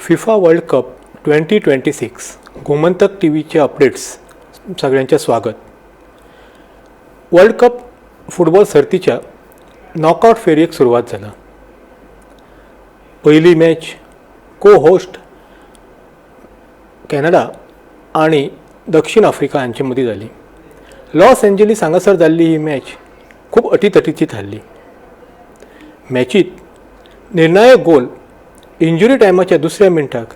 FIFA World Cup 2026 Gomantak T व्हीचे updates सगळ्यांचे स्वागत. वर्ल्ड कप फुटबॉल सर्तीच्या नॉकआउट फेरयेक सुरवात जाला. पहिली मॅच को होस्ट कॅनडा आणि दक्षिण आफ्रिका हांचे मदीं जाली. लॉस एंजलीस हांगासर जाल्ली ही मॅच खूब अटीतटीची थारली. मॅचीत निर्णायक गोल इंजुरी टायमाच्या दुसऱ्या मिनटाक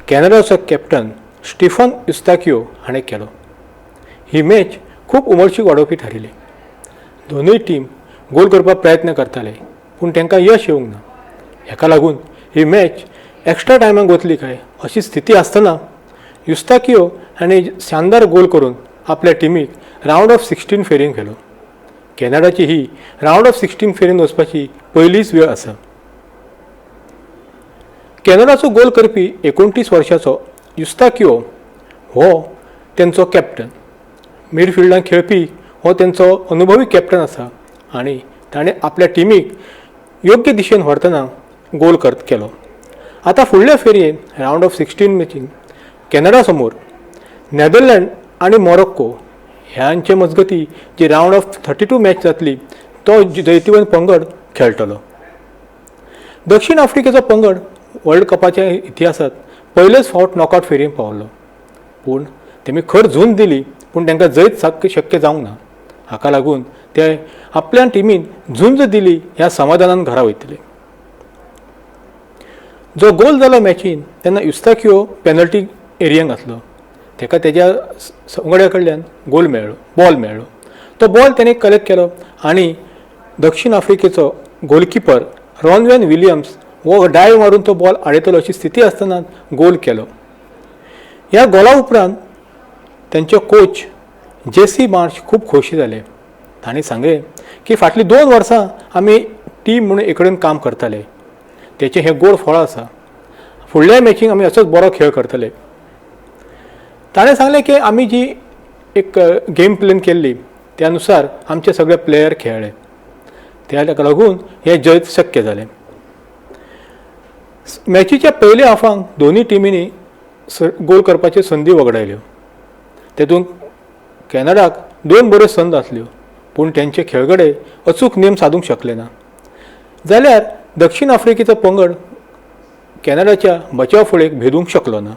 कॅनडाचो कॅप्टन स्टीफन युस्ताकियो हाणें केलो. ही मॅच खूब उमळशीक वाडोवपी थारिल्ली. दोनूय टीम गोल करपाक प्रयत्न करताले पूण तांकां यश येवंक ना. हेका लागून ही मॅच एक्स्ट्रा टायमाक वतली काय अशी स्थिती आसतना युस्ताकियो हाणें शानदार गोल करून आपल्या टीमीक रावंड ऑफ 16 फेरयेक व्हेलो. कॅनडाची ही रावंड ऑफ 16 फेरयेन वचपाची पयलीच वेळ आसा. कॅनडाचो गोल करपी 29 वर्साचो युस्ताकियो हो तेंचो कॅप्टन. मिडफिल्डांत खेळपी हो तेंचो अनुभवी कॅप्टन आसा आनी ताणें आपल्या टीमीक योग्य दिशेन व्हरतना गोल केलो. आतां फुडल्या फेरयेन रावंड ऑफ 16 मॅचीन कॅनडा समोर नेदरलँड आनी मोरक्को ह्यांचे मजगती जी रावंड ऑफ 32 मॅच जातली तो जैतिवंत पंगड खेळटलो. दक्षिण आफ्रिकेचो पंगड वर्ल्ड कपाच्या इतिहासात पयलेच फावट नॉकआउट फेरयेक पावलो. पूण तेमी खर झूंज दिली पूण तांकां जैत शक्य जावंक ना. हाका लागून ते आपल्या टिमीन झुंज दिली ह्या समाधानान घरा वयतले. जो गोल जालो मॅचीन तेन्ना युस्ताकियो पेनल्टी एरियेक आसलो. ताका तेज्या संगड्या कडल्यान बॉल मेळ्ळो. तो बॉल ताणें कलेक्ट केलो आनी दक्षिण आफ्रिकेचो गोलकीपर रॉनवेन विलियम्स वो डायव मारून तो बॉल आडयतलो अशी स्थिती आसतना गोल केलो. ह्या गोला उपरांत तेंचे कोच जेसी मार्श खूब खोशी जाले. तांणी सांगलें की फाटलीं 2 वर्सां आमी टीम म्हणून एक कडेन काम करताले. तेचें हें गोड फळ आसा. फुडल्या मॅचीक आमी असोच बरो खेळ करतले. ताणें सांगलें की आमी जी एक गेम प्लॅन केल्ली त्या अनुसार आमचे सगळे प्लेयर खेळ्ळे. त्या लागून हें जैत शक्य जालें. मॅचीच्या पयल्या हाफांक दोनूय टिमींनी गोल करपाच्यो संदी वगडायल्यो. तेतून कॅनडाक 2 बऱ्यो संद आसल्यो पूण तेंचे खेळगडे अचूक नेम सादूंक शकले ना. जाल्यार दक्षिण आफ्रिकेचो पंगड कॅनडाच्या बचाव फुडेक भेदूंक शकलो ना.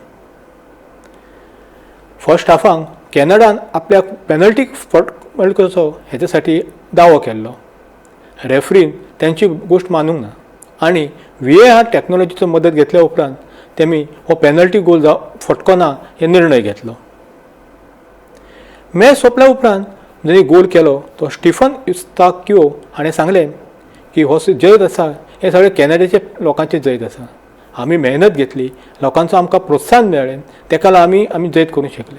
फर्स्ट हाफांक कॅनडान आपल्या पेनल्टी फटको हेच्या साठी दावो केल्लो. रेफ्रीन त्यांची गोश्ट मानूंक ना आनी VAR टॅक्नॉलॉजीचो मदत घेतल्या उपरांत तेमी हो पेनल्टी गोल फटको ना हे निर्णय घेतलो. मॅच सोंपल्या उपरांत जरी गोल केलो तो स्टीफन युस्ताकियो हाणें सांगलें की हो जैत आसा हे सगळे कॅनडाचे लोकांचे जैत आसा. आमी मेहनत घेतली, लोकांचो आमकां प्रोत्साहन मेळ्ळें, तेका लागून आमी जैत करूंक शकले.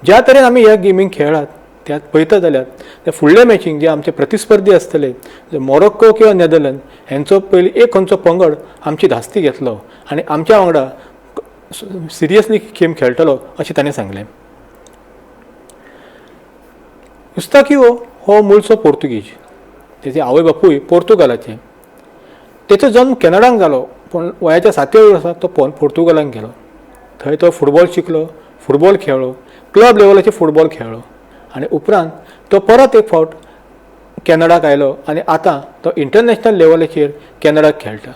ज्या तरेन आमी ह्या गेमीक खेळ्ळात त्यात पळयता जाल्यार त्या फुडल्या मॅचीक जे आमचे प्रतिस्पर्धी आसतले मोरक्को किंवा नेदरलँड हांचो पयलीं एक खंयचो पंगड आमची धास्ती घेतलो आनी आमच्या वांगडा सिरियसली गेम खेळटलो अशें ताणें सांगलें. युस्ताकियो हो मूळचो पोर्तुगीज. तेजे आवय बापूय पोर्तुगालाचे. तेचो जल्म कॅनडाक जालो पूण वयाच्या 7व्या वर्सा तो पोर्तुगालाक गेलो. थंय तो फुटबॉल शिकलो, फुटबॉल खेळ्ळो, क्लब लेवलाचेर फुटबॉल खेळ्ळो आनी उपरांत तो परत एक फावट कॅनडाक आयलो आनी आतां तो इंटरनॅशनल लेवलाचेर कॅनडाक खेळटा.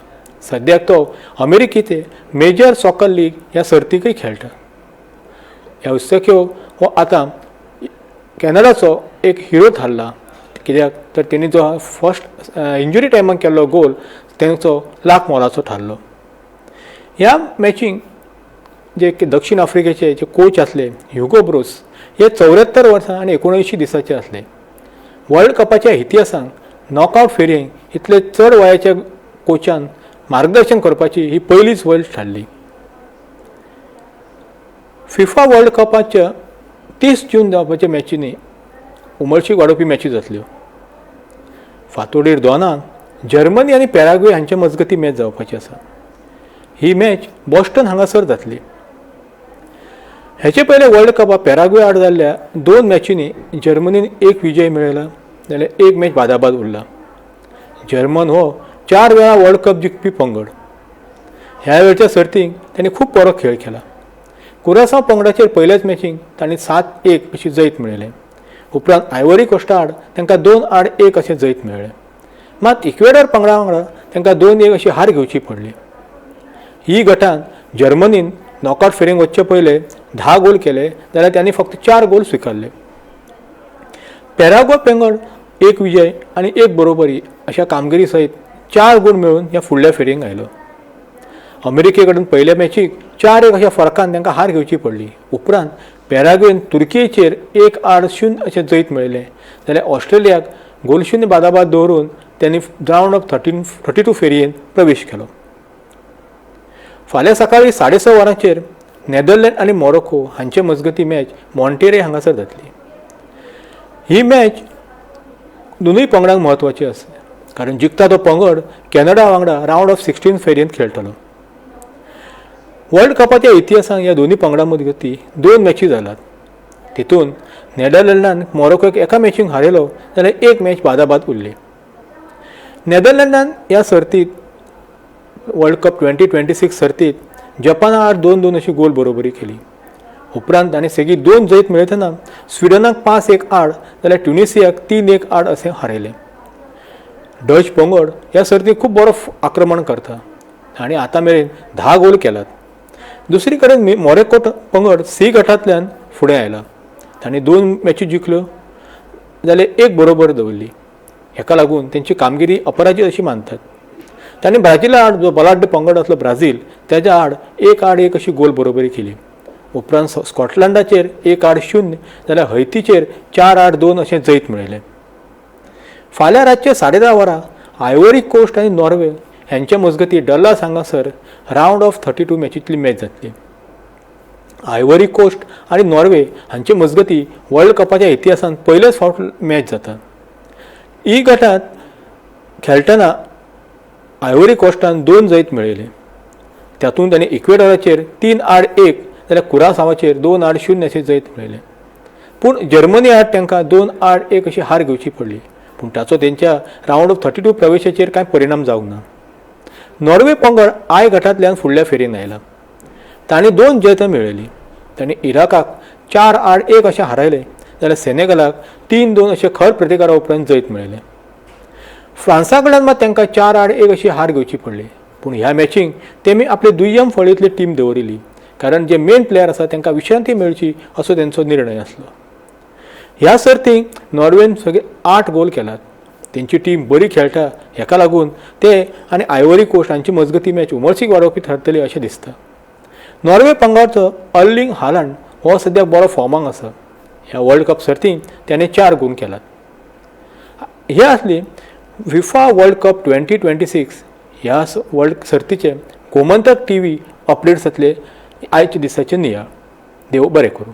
सद्याक तो अमेरिकेचे मेजर सॉकर लीग ह्या सर्तीकय खेळटा. ह्या युस्ताकियो हो आतां कॅनडाचो एक हिरो थारला. कित्याक तर तेणी जो फर्स्ट इंजुरी टायमाक केल्लो गोल तेंचो लाख मोलाचो थारलो. ह्या मॅचीक जे दक्षिण आफ्रिकेचे जे कोच आसले ह्युगो ब्रूस हे 74 वर्सां आनी 79 दिसाचे आसले. वर्ल्ड कपाच्या इतिहासांत नॉकआउट फेरयेक इतले चड वयाच्या कोचान मार्गदर्शन करपाची ही पयलीच वेळ थारली. फिफा वर्ल्ड कपाच्या 30 जून जावपाच्या मॅचींनी उमळशीक वाडोवपी मॅची जातल्यो. फांतोडेर 2 जर्मनी आनी पॅराग्वे हांच्या मजगती मॅच जावपाची आसा. ही मॅच बॉस्टन हांगासर जातली. हेचे पयले वर्ल्ड कपाक पॅराग्वे आड जाल्ल्या 2 मॅचींनी जर्मनीन एक विजय मेळयला जाल्यार एक मॅच बादाबाद उरला. जर्मन हो 4 वेळा वर्ल्ड कप जिखपी पंगड. ह्या वेळच्या सर्तीक त्यांनी खूब बरो खेळ केला. कुरासांव पंगडाचेर पयल्याच मॅचीक तांणी 7-1 अशी जैत मेळयलें. उपरांत आयव्हरी कोस्टा आड तांकां 2-1 अशें जैत मेळ्ळें. मात इक्वेडर पंगडा वांगडा तांकां 2-1 अशी हार घेवची पडली. ही गटांत जर्मनीन नॉकआउट फेरयेक वचचे पयले 10 गोल केले जाल्यार त्यांनी फक्त 4 गोल स्विकारले. पॅराग्वे पंगड 1 विजय आनी 1 बरोबरी अशा कामगिरी सयत 4 गूण मेळून ह्या फुडल्या फेरयेक आयलो. अमेरिके कडेन पयल्या मॅचीक 4-1 अशा फरकान तांकां हार घेवची पडली. उपरांत पॅराग्वेन तुर्कीचेर 1-0 अशें जैत मेळयलें जाल्यार ऑस्ट्रेलियाक गोलशून्य बादाबाद दवरून त्यांनी रावंड ऑफ 32 फेरयेंत प्रवेश केलो. फाल्यां सकाळीं 6:30 वरांचेर नेदरलँड आनी मोरोको हांचे मजगती मॅच मॉन्टेरे हांगासर जातली. ही मॅच दोनूय पंगडांक म्हत्वाची आसा कारण जिखता तो पंगड कॅनडा वांगडा रावंड ऑफ 16 फेरयेंत खेळटलो. वर्ल्ड कपाच्या इतिहासांत ह्या दोनूय पंगडां मजगती 2 मॅची जाल्यात. तितून नेदरलँडान मोरोकोक एका मॅचीक हारयलो जाल्यार 1 मॅच बादाबाद उरली. नेदरलँडान ह्या सर्तीत वर्ल्ड कप 2026 सर्तीत जपाना आड 2-2 अशी गोल बरोबरी केली. उपरांत ताणें सेगीत 2 जैत मेळयतना स्विडनाक 5-1 आड जाल्यार ट्युनिसियाक 3-1 आड असें हारयलें. डच पंगड ह्या सर्तीत खूब बरो आक्रमण करता आनी आतां मेरेन 10 गोल केल्यात. दुसरी कडेन मोरोको पंगड सी गटांतल्यान फुडें आयला. तांणी 2 मॅची जिखल्यो जाल्यार 1 बरोबर दवरली. हेका लागून तेंची कामगिरी अपराजीत अशी मानतात. तांणी ब्राझीला आड जो बलाढ्य पंगड आसलो ब्राझील त्याच्या आड 1-1 अशी गोल बरोबरी केली. उपरांत स्कॉटलंडाचेर 1-0 जाल्यार हैतीचेर 4-2 अशें जैत मेळयलें. फाल्यां रातचे 10:30 वरां आयव्हरी कोस्ट आनी नॉर्वे हांच्या मजगती डल्लास हांगासर रावंड ऑफ 32 मॅचींतली मॅच जातली. आयव्हरी कोस्ट आनी नॉर्वे हांचे मजगती वर्ल्ड कपाच्या इतिहासांत पयलेच फावट मॅच जाता. ई गटांत खेळटना आयव्हरी कोस्टान 2 जैत मेळयले. तातूंत तांणी इक्वेडोराचेर 3-1 जाल्यार कुरासावाचेर 2-0 अशें जैत मेळयलें. पूण जर्मनी आड तांकां 2-1 अशी हार घेवची पडली. पूण ताचो तेंच्या रावंड ऑफ 32 प्रवेशाचेर कांय परिणाम जावंक ना. नॉर्वे पंगड आय गटांतल्यान फुडल्या फेरयेन आयला. तांणी 2 जैतां मेळयलीं. तांणी इराकाक 4-1 अशें हारयलें जाल्यार सेनेगलाक 3-2 अशें खर प्रतिकारा उपरांत जैत मेळयलें. फ्रांसा कडल्यान मात तांकां 4-1 अशी हार घेवची पडली. पूण ह्या मॅचीक तेमी आपली दुय्यम फळयेंतली टीम दवरिल्ली कारण जे मेन प्लेयर आसा तांकां विश्रांती मेळची असो तेंचो निर्णय आसलो. ह्या सर्तीक नॉर्वेन सगळे 8 गोल केल्यात. तेंची टीम बरी खेळटा हेका लागून ते आनी आयव्हरी कोस्ट हांची मजगती मॅच उमळशीक वाडोवपी थारतली अशें दिसता. नॉर्वे पंगडाचो अर्लिंग हालंड हो सद्याक बरो फॉर्माक आसा. ह्या वर्ल्ड कप सर्तीक त्याने 4 गूण केल्यात. हे आसली फिफा वर्ल्ड कप 2026 ह्या वर्ल्ड सर्तीचे गोमंतक TV अपडेट्स जातले आयच्या दिसाचे नियाळ. देव बरें करूं.